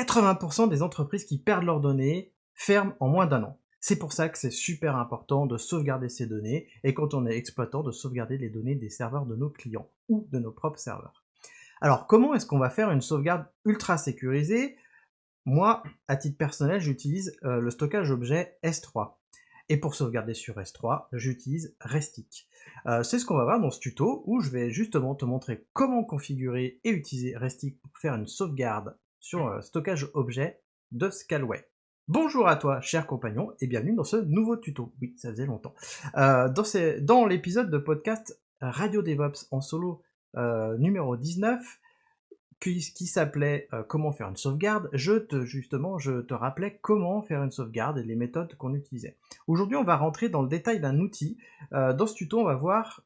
80% des entreprises qui perdent leurs données ferment en moins d'1 an. C'est pour ça que c'est super important de sauvegarder ces données, et quand on est exploitant, de sauvegarder les données des serveurs de nos clients, ou de nos propres serveurs. Alors, comment est-ce qu'on va faire une sauvegarde ultra sécurisée? Moi, à titre personnel, j'utilise le stockage objet S3. Et pour sauvegarder sur S3, j'utilise Restic. C'est ce qu'on va voir dans ce tuto, où je vais justement te montrer comment configurer et utiliser Restic pour faire une sauvegarde sur stockage objet de Scalway. Bonjour à toi, cher compagnon, et bienvenue dans ce nouveau tuto. Oui, ça faisait longtemps. Dans l'épisode de podcast Radio DevOps en solo numéro 19, qui s'appelait comment faire une sauvegarde, je te rappelais comment faire une sauvegarde et les méthodes qu'on utilisait. Aujourd'hui, on va rentrer dans le détail d'un outil. Dans ce tuto, on va voir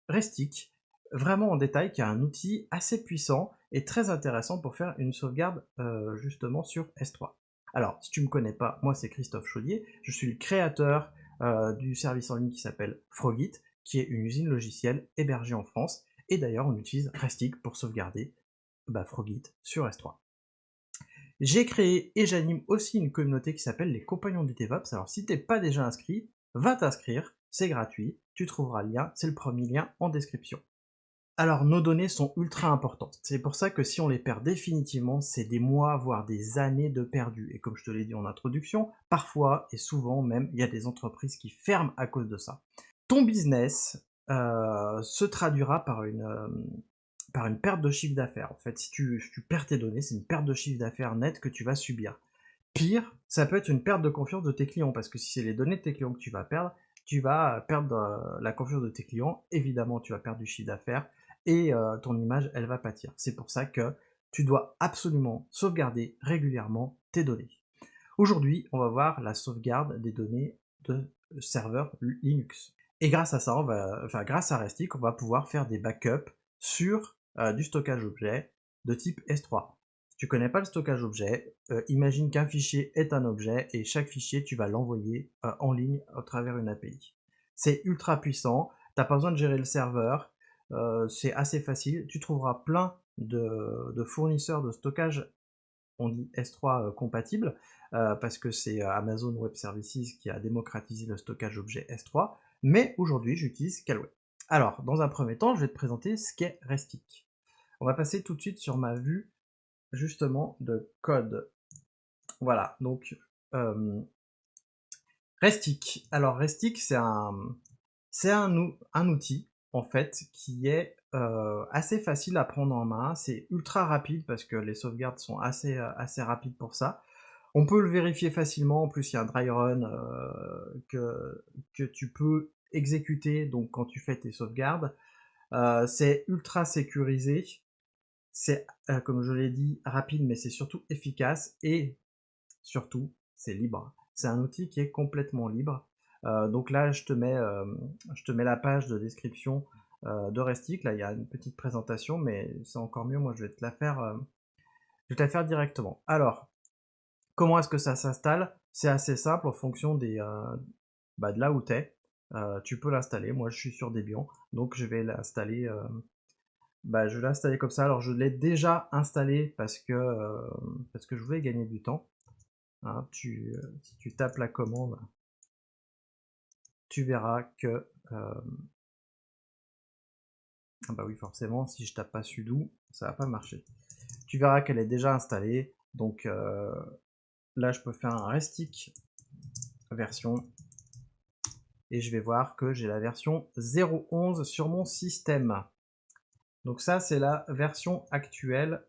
Restic, vraiment en détail, qui est un outil assez puissant et très intéressant pour faire une sauvegarde justement sur S3. Alors, si tu ne me connais pas, moi c'est Christophe Chaudier, je suis le créateur du service en ligne qui s'appelle Frogit, qui est une usine logicielle hébergée en France, et d'ailleurs on utilise Restic pour sauvegarder Frogit sur S3. J'ai créé et j'anime aussi une communauté qui s'appelle les Compagnons du DevOps. Alors si t'es pas déjà inscrit, va t'inscrire, c'est gratuit, tu trouveras le lien, c'est le premier lien en description. Alors nos données sont ultra importantes, c'est pour ça que si on les perd définitivement, c'est des mois, voire des années de perdu. Et comme je te l'ai dit en introduction, parfois et souvent même, il y a des entreprises qui ferment à cause de ça. Ton business se traduira par une perte de chiffre d'affaires. En fait, si tu perds tes données, c'est une perte de chiffre d'affaires nette que tu vas subir. Pire, ça peut être une perte de confiance de tes clients, parce que si c'est les données de tes clients que tu vas perdre la confiance de tes clients, évidemment tu vas perdre du chiffre d'affaires, et ton image, elle va pâtir. C'est pour ça que tu dois absolument sauvegarder régulièrement tes données. Aujourd'hui, on va voir la sauvegarde des données de serveurs Linux. Et grâce à ça, grâce à Restic, on va pouvoir faire des backups sur du stockage objet de type S3. Si tu connais pas le stockage objet, imagine qu'un fichier est un objet et chaque fichier, tu vas l'envoyer en ligne à travers une API. C'est ultra puissant, t'as pas besoin de gérer le serveur, c'est assez facile, tu trouveras plein de fournisseurs de stockage, on dit S3 compatibles, parce que c'est Amazon Web Services qui a démocratisé le stockage objet S3, mais aujourd'hui j'utilise Scalway. Alors, dans un premier temps, je vais te présenter ce qu'est Restic. On va passer tout de suite sur ma vue, justement, de code. Voilà, donc, Restic. Alors, Restic, c'est un outil, en fait, qui est assez facile à prendre en main. C'est ultra rapide, parce que les sauvegardes sont assez rapides pour ça. On peut le vérifier facilement, en plus il y a un dry run que tu peux exécuter donc quand tu fais tes sauvegardes. C'est ultra sécurisé, c'est comme je l'ai dit rapide, mais c'est surtout efficace, et surtout c'est libre. C'est un outil qui est complètement libre. Donc là je te mets la page de description de Restic. Là il y a une petite présentation, mais c'est encore mieux, moi je vais te la faire directement. Alors, comment est-ce que ça s'installe? C'est assez simple en fonction de là où t'es. Tu peux l'installer. Moi, je suis sur Debian, donc je vais l'installer. Je vais l'installer comme ça. Alors, je l'ai déjà installé parce que je voulais gagner du temps. Hein, si tu tapes la commande, tu verras que bah oui, forcément, si je tape pas sudo, ça va pas marcher. Tu verras qu'elle est déjà installée. Donc là, je peux faire un restic version, et je vais voir que j'ai la version 0.11 sur mon système. Donc ça, c'est la version actuelle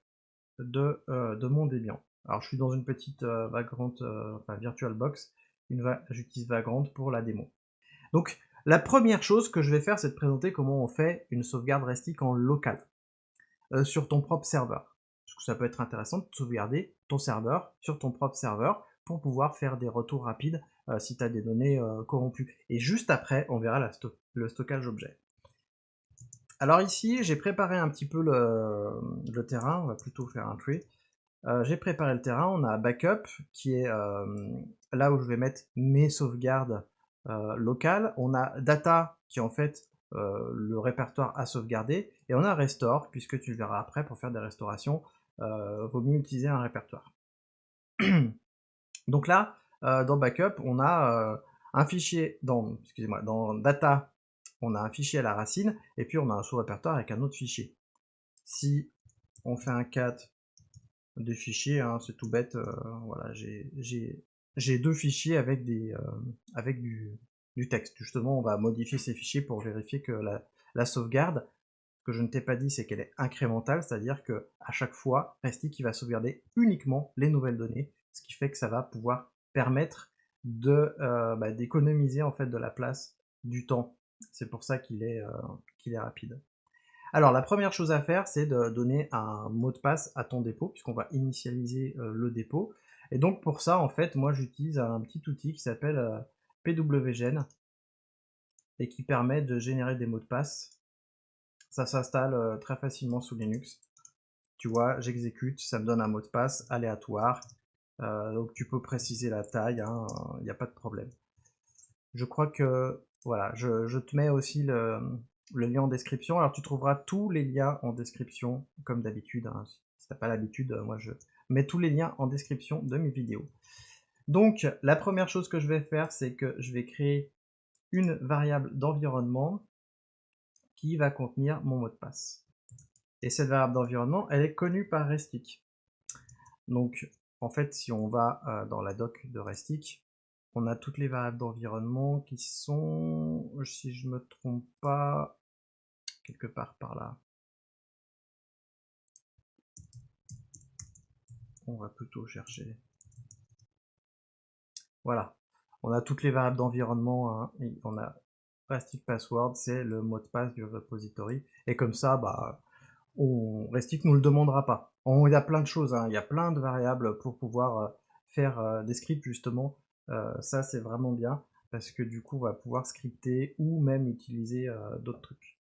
de mon Debian. Alors je suis dans une petite Vagrant, VirtualBox, j'utilise Vagrant pour la démo. Donc la première chose que je vais faire, c'est de présenter comment on fait une sauvegarde Restic en local, sur ton propre serveur. Parce que ça peut être intéressant de sauvegarder ton serveur sur ton propre serveur pour pouvoir faire des retours rapides si tu as des données corrompues. Et juste après, on verra le stockage objet. Alors ici, j'ai préparé un petit peu le terrain, on va plutôt faire un tree. J'ai préparé le terrain, on a backup qui est là où je vais mettre mes sauvegardes locales. On a data qui est en fait le répertoire à sauvegarder, et on a restore, puisque tu le verras après, pour faire des restaurations, vaut mieux utiliser un répertoire. Donc là, dans Backup, on a un fichier dans Data, on a un fichier à la racine, et puis on a un sous-répertoire avec un autre fichier. Si on fait un cat des fichiers, hein, c'est tout bête, voilà, j'ai deux fichiers avec avec du texte. Justement, on va modifier ces fichiers pour vérifier que la sauvegarde, que je ne t'ai pas dit, c'est qu'elle est incrémentale, c'est-à-dire que à chaque fois, Restic va sauvegarder uniquement les nouvelles données, ce qui fait que ça va pouvoir permettre d'économiser en fait de la place, du temps. C'est pour ça qu'il est rapide. Alors la première chose à faire, c'est de donner un mot de passe à ton dépôt, puisqu'on va initialiser le dépôt. Et donc pour ça, en fait, moi j'utilise un petit outil qui s'appelle pwgen et qui permet de générer des mots de passe. Ça s'installe très facilement sous Linux. Tu vois, j'exécute, ça me donne un mot de passe aléatoire. Donc tu peux préciser la taille, hein, il n'y a pas de problème. Je crois que, voilà, je te mets aussi le lien en description. Alors tu trouveras tous les liens en description, comme d'habitude, hein. Si t'as pas l'habitude, moi je mets tous les liens en description de mes vidéos. Donc la première chose que je vais faire, c'est que je vais créer une variable d'environnement qui va contenir mon mot de passe. Et cette variable d'environnement, elle est connue par Restic. Donc, en fait, si on va dans la doc de Restic, on a toutes les variables d'environnement qui sont, si je me trompe pas, quelque part par là. On va plutôt chercher. Voilà. On a toutes les variables d'environnement, hein, et on a Restic Password, c'est le mot de passe du repository. Et comme ça, bah, Restic nous le demandera pas. Il y a plein de choses, hein, il y a plein de variables pour pouvoir faire des scripts justement. Ça c'est vraiment bien parce que du coup on va pouvoir scripter ou même utiliser d'autres trucs.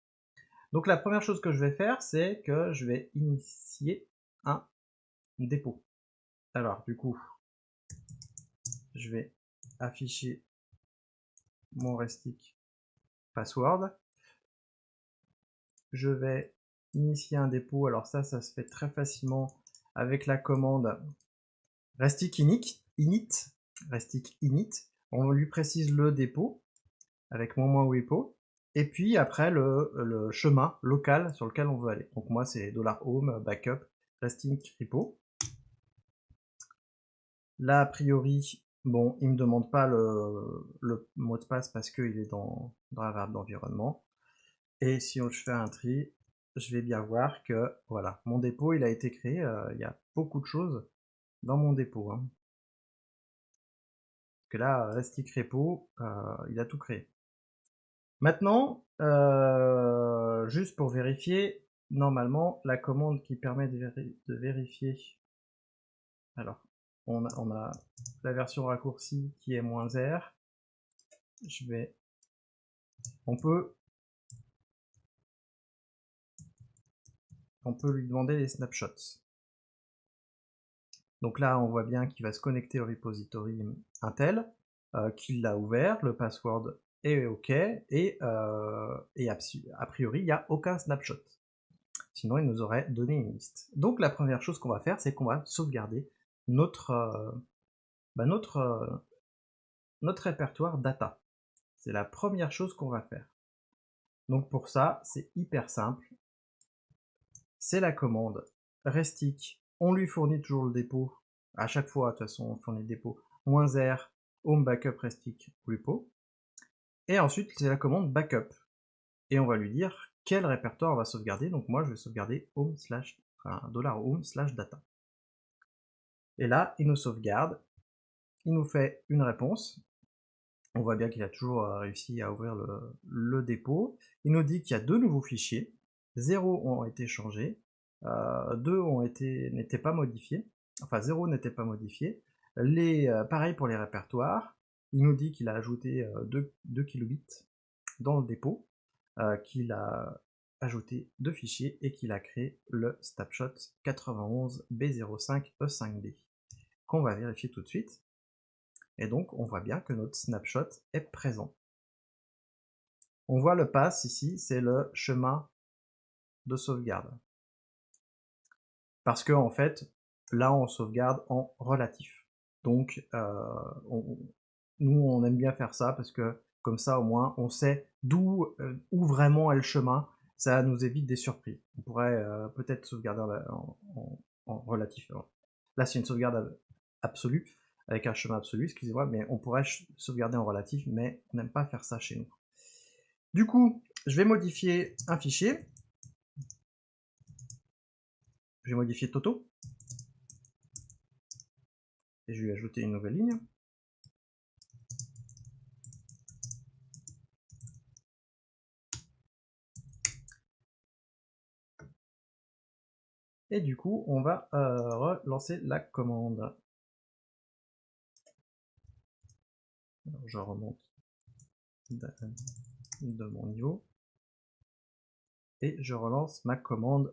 Donc la première chose que je vais faire, c'est que je vais initier un dépôt. Alors du coup, je vais afficher mon Restic Password. Je vais initier un dépôt. Alors ça se fait très facilement avec la commande Restic init. On lui précise le dépôt avec -repo, et puis après le chemin local sur lequel on veut aller. Donc moi c'est $home backup restic repo. Là a priori, bon, il me demande pas le mot de passe parce qu'il est dans la variable d'environnement. Et si je fais un tri, je vais bien voir que voilà, mon dépôt il a été créé. Il y a beaucoup de choses dans mon dépôt, hein. Que là, Restic Repo, il a tout créé. Maintenant, juste pour vérifier, normalement, la commande qui permet de vérifier, alors, on a la version raccourcie qui est -r, on peut lui demander les snapshots. Donc là, on voit bien qu'il va se connecter au repository Intel, qu'il l'a ouvert, le password est OK, et a priori, il n'y a aucun snapshot. Sinon, il nous aurait donné une liste. Donc la première chose qu'on va faire, c'est qu'on va sauvegarder notre répertoire data. C'est la première chose qu'on va faire. Donc pour ça, c'est hyper simple. C'est la commande restic. On lui fournit toujours le dépôt. À chaque fois, de toute façon, on fournit le dépôt. -r home backup restic repo. Et ensuite, c'est la commande backup. Et on va lui dire quel répertoire on va sauvegarder. Donc moi, je vais sauvegarder $home/data. Et là, il nous sauvegarde. Il nous fait une réponse. On voit bien qu'il a toujours réussi à ouvrir le dépôt. Il nous dit qu'il y a deux nouveaux fichiers. 0 ont été changés. 2 n'étaient pas modifiés. Enfin, 0 n'était pas modifié. Pareil pour les répertoires. Il nous dit qu'il a ajouté 2 kilobits dans le dépôt, qu'il a ajouté 2 fichiers et qu'il a créé le snapshot 91B05E5D qu'on va vérifier tout de suite. Et donc on voit bien que notre snapshot est présent. On voit le pass ici, c'est le chemin de sauvegarde. Parce que en fait, là on sauvegarde en relatif. Donc, nous, on aime bien faire ça parce que comme ça, au moins, on sait où vraiment est le chemin. Ça nous évite des surprises. On pourrait peut-être sauvegarder en relatif. Là, c'est une sauvegarde absolue, avec un chemin absolu, excusez-moi, mais on pourrait sauvegarder en relatif, mais on n'aime pas faire ça chez nous. Du coup, je vais modifier un fichier. Je vais modifier Toto. Et je vais lui ajouter une nouvelle ligne. Et du coup, on va relancer la commande. Alors, je remonte de mon niveau. Et je relance ma commande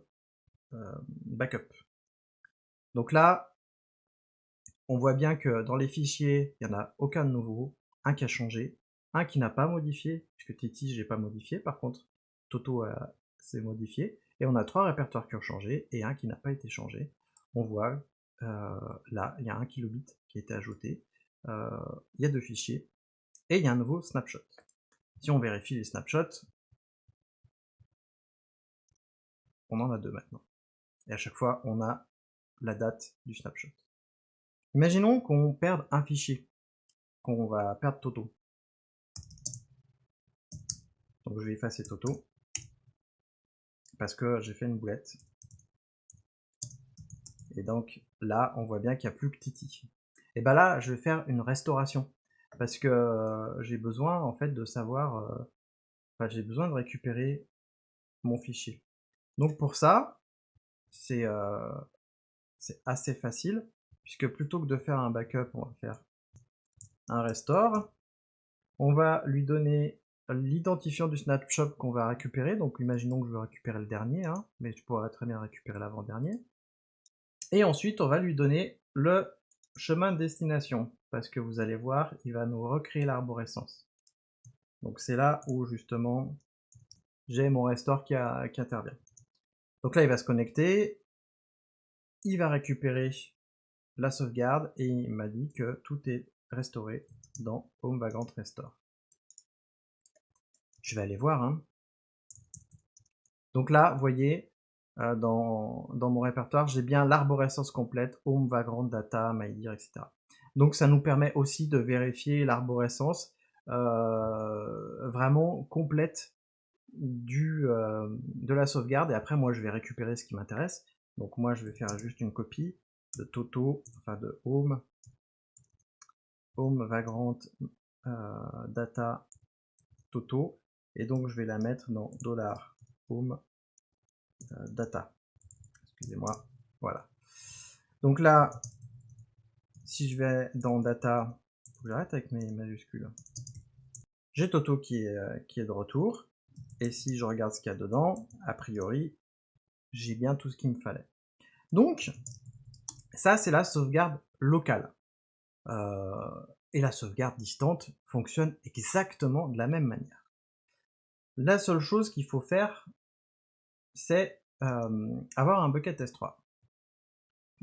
backup. Donc là, on voit bien que dans les fichiers, il n'y en a aucun de nouveau, un qui a changé, un qui n'a pas modifié, puisque Titi, je n'ai pas modifié, par contre, Toto s'est modifié, et on a 3 répertoires qui ont changé, et un qui n'a pas été changé. On voit, là, il y a 1 kilobit qui a été ajouté, il y a 2 fichiers, et il y a un nouveau snapshot. Si on vérifie les snapshots, on en a 2 maintenant. Et à chaque fois, on a la date du snapshot. Imaginons qu'on perde un fichier, qu'on va perdre Toto. Donc je vais effacer Toto, parce que j'ai fait une boulette. Et donc là, on voit bien qu'il n'y a plus que Titi. Et ben là, je vais faire une restauration, parce que j'ai besoin en fait de savoir, j'ai besoin de récupérer mon fichier. Donc pour ça, c'est assez facile, puisque plutôt que de faire un backup, on va faire un restore. On va lui donner l'identifiant du snapshot qu'on va récupérer. Donc imaginons que je veux récupérer le dernier, hein, mais je pourrais très bien récupérer l'avant-dernier. Et ensuite, on va lui donner le chemin de destination, parce que vous allez voir, il va nous recréer l'arborescence. Donc c'est là où justement j'ai mon restore qui intervient. Donc là, il va se connecter, il va récupérer la sauvegarde, et il m'a dit que tout est restauré dans Home Vagrant Restore. Je vais aller voir. Hein. Donc là, vous voyez, dans mon répertoire, j'ai bien l'arborescence complète, Home, Vagrant, Data, MyDear, etc. Donc ça nous permet aussi de vérifier l'arborescence vraiment complète de la sauvegarde. Et après, moi, je vais récupérer ce qui m'intéresse. Donc moi, je vais faire juste une copie de Toto, enfin de Home, Vagrant, Data, Toto. Et donc, je vais la mettre dans $home data. Excusez-moi. Voilà. Donc là, si je vais dans data, faut que j'arrête avec mes majuscules. J'ai Toto qui est de retour. Et si je regarde ce qu'il y a dedans, a priori, j'ai bien tout ce qu'il me fallait. Donc, ça, c'est la sauvegarde locale. Et la sauvegarde distante fonctionne exactement de la même manière. La seule chose qu'il faut faire, c'est avoir un bucket S3.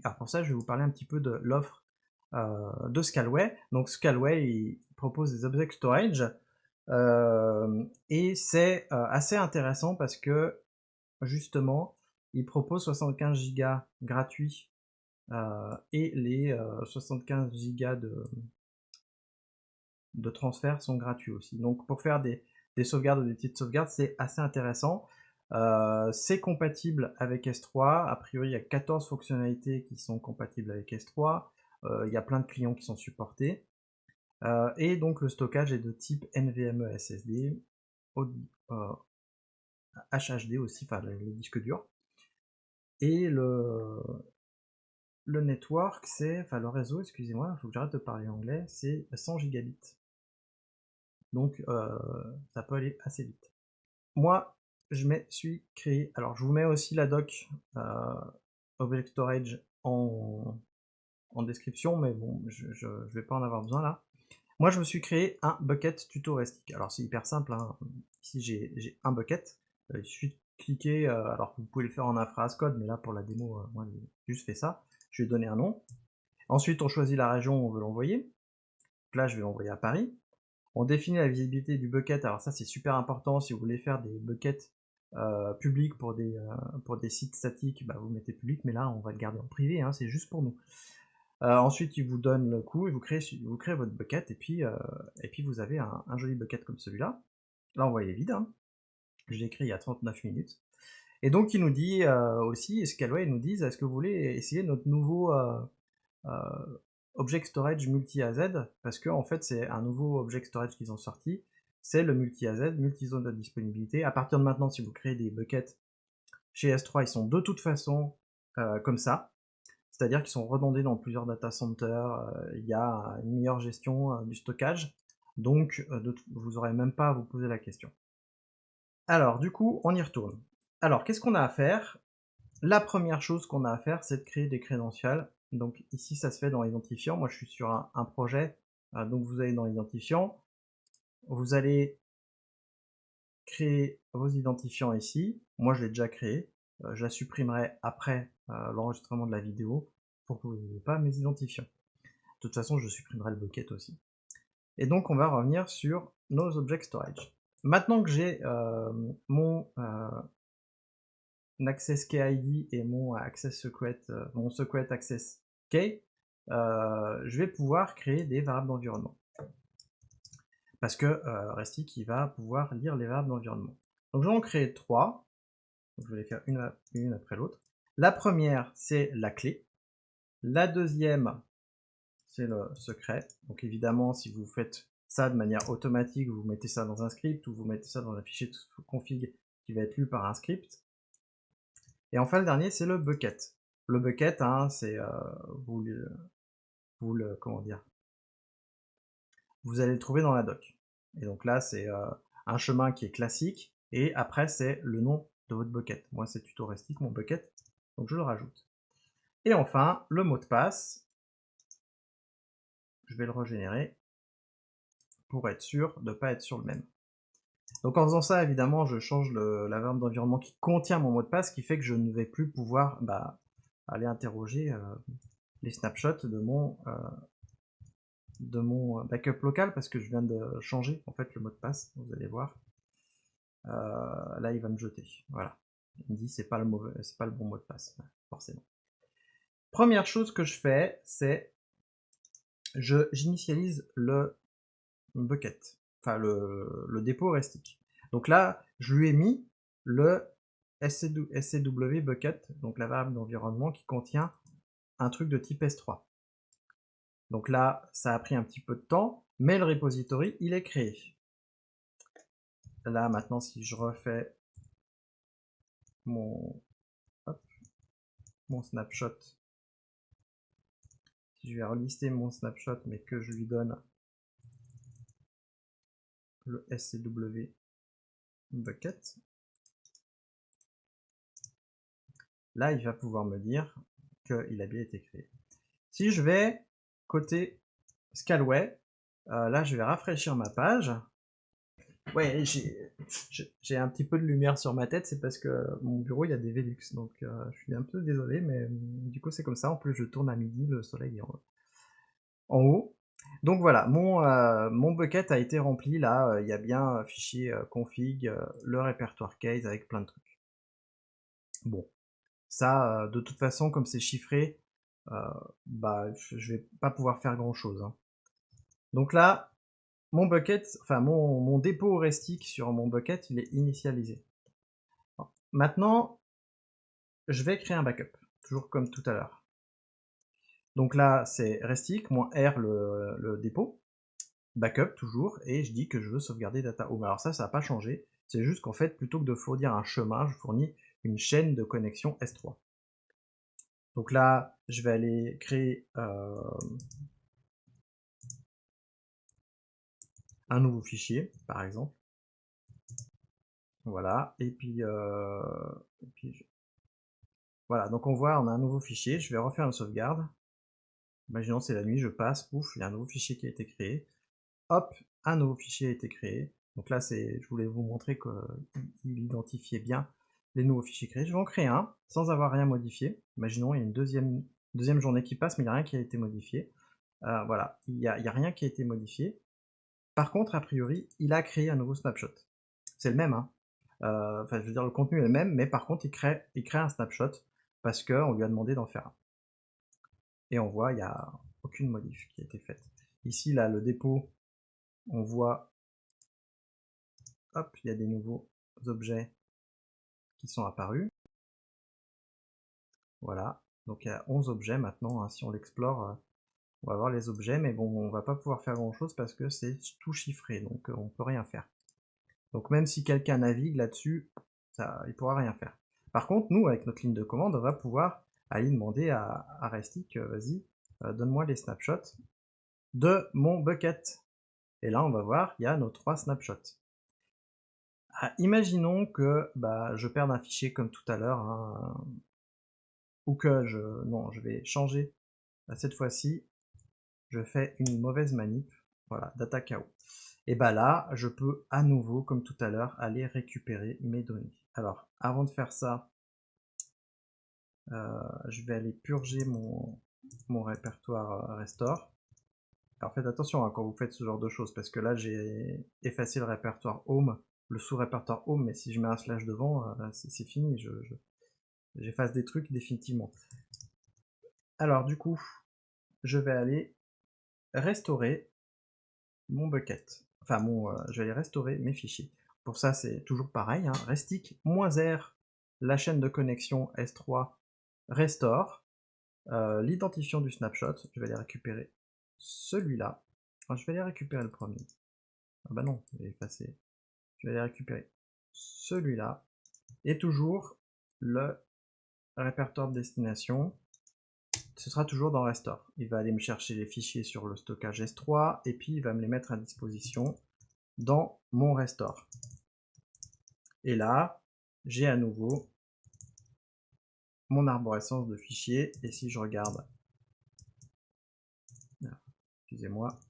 Alors pour ça, je vais vous parler un petit peu de l'offre de Scalway. Donc Scalway, il propose des object storage, et c'est assez intéressant parce que justement, il propose 75 Go gratuits et les 75 Go de transfert sont gratuits aussi. Donc pour faire des sauvegardes ou des petites sauvegardes, c'est assez intéressant. C'est compatible avec S3. A priori, il y a 14 fonctionnalités qui sont compatibles avec S3. Il y a plein de clients qui sont supportés. Et donc le stockage est de type NVMe SSD, HHD aussi, enfin le disque dur. Et le network, enfin le réseau, excusez-moi, il faut que j'arrête de parler anglais, c'est 100 gigabits. Donc ça peut aller assez vite. Moi, je me suis créé, alors je vous mets aussi la doc Object Storage en description, mais bon, je vais pas en avoir besoin là. Moi, je me suis créé un bucket tuto Restic. Alors c'est hyper simple, hein. Ici j'ai un bucket, il suffit de cliquer, alors vous pouvez le faire en infra as code, mais là pour la démo, moi j'ai juste fait ça. Je vais donner un nom, Ensuite, on choisit la région où on veut l'envoyer. Donc là, je vais l'envoyer à Paris. On définit la visibilité du bucket. Alors ça, c'est super important. Si vous voulez faire des buckets publics pour des sites statiques, bah, vous mettez public, mais là, on va le garder en privé, hein, c'est juste pour nous. Ensuite, il vous donne le coup et vous créez votre bucket, et puis vous avez un joli bucket comme celui-là. Là, on voit il est vide, hein. Je l'ai écrit il y a 39 minutes. Et donc, il nous dit aussi, Scalway nous dit, est-ce que vous voulez essayer notre nouveau Object Storage multi-AZ, parce que en fait, c'est un nouveau Object Storage qu'ils ont sorti, c'est le multi-AZ, multi-zone de disponibilité. À partir de maintenant, si vous créez des buckets chez S3, ils sont de toute façon comme ça, c'est-à-dire qu'ils sont redondés dans plusieurs data centers, il y a une meilleure gestion du stockage, donc vous n'aurez même pas à vous poser la question. Alors, du coup, on y retourne. Alors, qu'est-ce qu'on a à faire? La première chose qu'on a à faire, c'est de créer des crédentials. Donc ici, ça se fait dans l'identifiant. Moi, je suis sur un projet. Donc vous allez dans l'identifiant. Vous allez créer vos identifiants ici. Moi, je l'ai déjà créé. Je la supprimerai après l'enregistrement de la vidéo pour que vous n'ayez pas mes identifiants. De toute façon, je supprimerai le bucket aussi. Et donc, on va revenir sur nos object storage. Maintenant que j'ai mon access key ID et mon access secret, mon secret access key, je vais pouvoir créer des variables d'environnement. Parce que Restic il va pouvoir lire les variables d'environnement. Donc je vais en créer 3. Donc, je vais les faire une après l'autre. La première, c'est la clé. La deuxième, c'est le secret. Donc évidemment, si vous faites ça de manière automatique, vous mettez ça dans un script ou vous mettez ça dans un fichier config qui va être lu par un script. Et enfin, le dernier, c'est le bucket. Le bucket, hein, c'est comment dire, vous allez le trouver dans la doc. Et donc là, c'est un chemin qui est classique. Et après, c'est le nom de votre bucket. Moi, c'est tuto Restic, mon bucket. Donc je le rajoute. Et enfin, le mot de passe. Je vais le régénérer pour être sûr de ne pas être sur le même. Donc en faisant ça, évidemment, je change la variable d'environnement qui contient mon mot de passe, ce qui fait que je ne vais plus pouvoir aller interroger les snapshots de mon backup local, parce que je viens de changer en fait le mot de passe, vous allez voir. Là, il va me jeter. Voilà. Il me dit c'est pas le bon mot de passe, forcément. Première chose que je fais, c'est j'initialise le bucket, enfin le dépôt Restic. Donc là, je lui ai mis le scw bucket, donc la variable d'environnement qui contient un truc de type S3. Donc là, ça a pris un petit peu de temps, mais le repository, il est créé. Là, maintenant, si je refais mon snapshot, si je vais relister mon snapshot, mais que je lui donne le scw bucket, là, il va pouvoir me dire qu'il a bien été créé. Si je vais côté Scalway, là, je vais rafraîchir ma page. Ouais, j'ai un petit peu de lumière sur ma tête, c'est parce que mon bureau, il y a des Velux, donc je suis un peu désolé, mais du coup, c'est comme ça. En plus, je tourne à midi, le soleil est en haut. Donc voilà, mon bucket a été rempli, là, il y a bien fichier config, le répertoire case avec plein de trucs. Bon, ça, de toute façon, comme c'est chiffré, je vais pas pouvoir faire grand chose, hein. Donc là, mon bucket, enfin mon dépôt Restic sur mon bucket, il est initialisé. Maintenant, je vais créer un backup, toujours comme tout à l'heure. Donc là, c'est Restic, -r le dépôt, backup toujours, et je dis que je veux sauvegarder data home. Alors ça n'a pas changé, c'est juste qu'en fait, plutôt que de fournir un chemin, je fournis une chaîne de connexion S3. Donc là, je vais aller créer un nouveau fichier, par exemple. Voilà, et puis voilà, donc on voit, on a un nouveau fichier, je vais refaire une sauvegarde. Imaginons c'est la nuit, je passe, pouf, il y a un nouveau fichier qui a été créé. Hop, un nouveau fichier a été créé. Donc là, je voulais vous montrer qu'il identifiait bien les nouveaux fichiers créés. Je vais en créer un, sans avoir rien modifié. Imaginons, il y a une deuxième Deuxième journée qui passe, mais il n'y a rien qui a été modifié. Voilà, il y a rien qui a été modifié. Par contre, a priori, il a créé un nouveau snapshot. C'est le même, hein. Enfin, je veux dire, le contenu est le même, mais par contre, il crée un snapshot parce qu'on lui a demandé d'en faire un. Et on voit, il n'y a aucune modif qui a été faite. Ici, là, le dépôt, on voit, hop, il y a des nouveaux objets qui sont apparus. Voilà, donc il y a 11 objets maintenant, hein. Si on l'explore, on va voir les objets, mais bon, on va pas pouvoir faire grand chose parce que c'est tout chiffré, donc on peut rien faire. Donc même si quelqu'un navigue là-dessus, il pourra rien faire. Par contre, nous, avec notre ligne de commande, on va pouvoir aller demander à Restic, vas-y, donne-moi les snapshots de mon bucket. Et là, on va voir, il y a nos 3 snapshots. Imaginons que je perde un fichier comme tout à l'heure, hein, ou que je vais changer. Cette fois-ci, je fais une mauvaise manip, voilà, data KO. Et là, je peux à nouveau, comme tout à l'heure, aller récupérer mes données. Alors, avant de faire ça, je vais aller purger mon répertoire restore. Alors faites attention, hein, quand vous faites ce genre de choses, parce que là j'ai effacé le répertoire home, le sous-répertoire home, mais si je mets un slash devant, c'est fini, j'efface des trucs définitivement. Alors du coup, je vais aller restaurer mon bucket. Enfin, je vais aller restaurer mes fichiers. Pour ça, c'est toujours pareil, hein, restic -r, la chaîne de connexion S3 restore, l'identifiant du snapshot, je vais aller récupérer celui-là. Je vais aller récupérer le premier. Ah bah non, je vais effacer. Je vais aller récupérer celui-là. Et toujours le répertoire de destination. Ce sera toujours dans Restore. Il va aller me chercher les fichiers sur le stockage S3 et puis il va me les mettre à disposition dans mon Restore. Et là, j'ai à nouveau mon arborescence de fichiers. Et si je regarde, excusez-moi,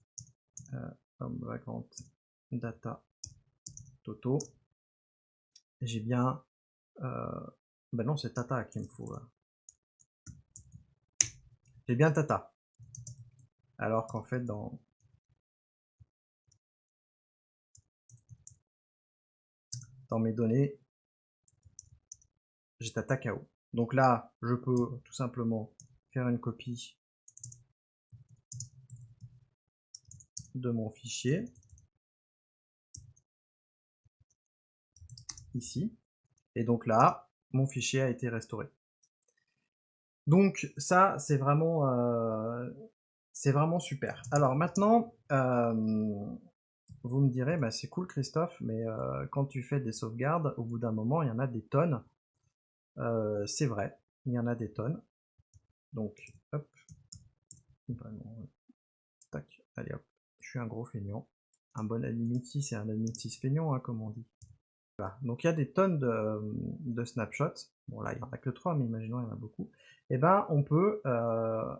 background data toto, j'ai bien, non, c'est Tata qu'il me faut là. J'ai bien Tata. Alors qu'en fait, dans mes données, j'ai Tata KO. Donc là, je peux tout simplement faire une copie de mon fichier, ici, et donc là, mon fichier a été restauré. Donc ça, c'est vraiment super. Alors maintenant, vous me direz, c'est cool Christophe, mais quand tu fais des sauvegardes, au bout d'un moment, il y en a des tonnes. C'est vrai, il y en a des tonnes. Donc, hop, tac, allez hop, je suis un gros feignant. Un bon admin 6 et un admin 6 feignant, hein, comme on dit. Voilà. Donc il y a des tonnes de snapshots. Bon là, il n'y en a que 3, mais imaginons il y en a beaucoup. Et on peut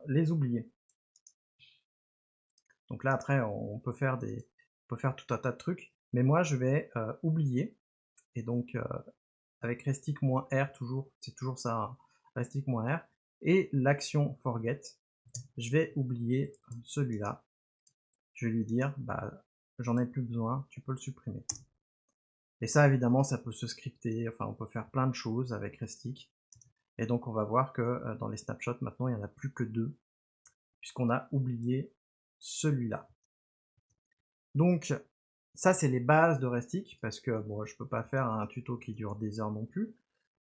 les oublier. Donc là, après, on peut faire tout un tas de trucs. Mais moi, je vais oublier. Et donc, avec restic-r, c'est toujours ça, hein, restic-r. Et l'action forget, je vais oublier celui-là. Je vais lui dire, j'en ai plus besoin, tu peux le supprimer. Et ça, évidemment, ça peut se scripter, enfin, on peut faire plein de choses avec Restic. Et donc, on va voir que dans les snapshots, maintenant, il n'y en a plus que 2, puisqu'on a oublié celui-là. Donc, ça, c'est les bases de Restic, parce que bon, je peux pas faire un tuto qui dure des heures non plus.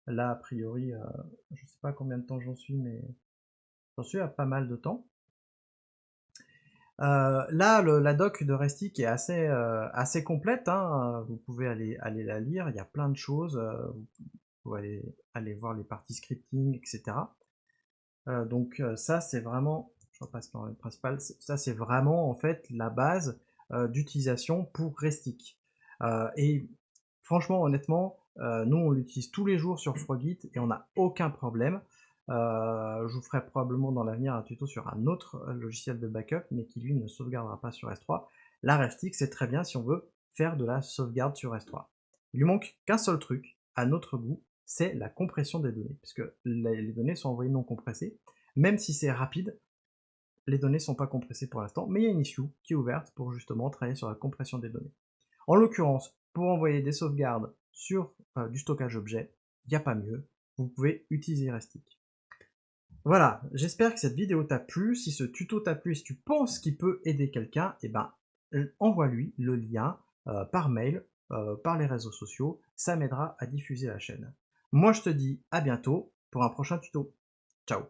Là, a priori, je sais pas combien de temps j'en suis, mais j'en suis à pas mal de temps. Là, la doc de Restic est assez complète, hein. Vous pouvez aller la lire, il y a plein de choses, vous pouvez aller voir les parties scripting, etc. Donc ça, c'est vraiment, je repasse par le principal, ça c'est vraiment en fait la base d'utilisation pour Restic. Et franchement, honnêtement, nous on l'utilise tous les jours sur Frogit et on n'a aucun problème. Je vous ferai probablement dans l'avenir un tuto sur un autre logiciel de backup, mais qui lui ne sauvegardera pas sur S3. La Restic, c'est très bien si on veut faire de la sauvegarde sur S3. Il lui manque qu'un seul truc, à notre goût, c'est la compression des données, puisque les données sont envoyées non compressées. Même si c'est rapide, les données ne sont pas compressées pour l'instant, mais il y a une issue qui est ouverte pour justement travailler sur la compression des données. En l'occurrence, pour envoyer des sauvegardes sur du stockage objet, il n'y a pas mieux, vous pouvez utiliser Restic. Voilà, j'espère que cette vidéo t'a plu. Si ce tuto t'a plu, si tu penses qu'il peut aider quelqu'un, eh ben, envoie-lui le lien par mail, par les réseaux sociaux, ça m'aidera à diffuser la chaîne. Moi je te dis à bientôt pour un prochain tuto. Ciao.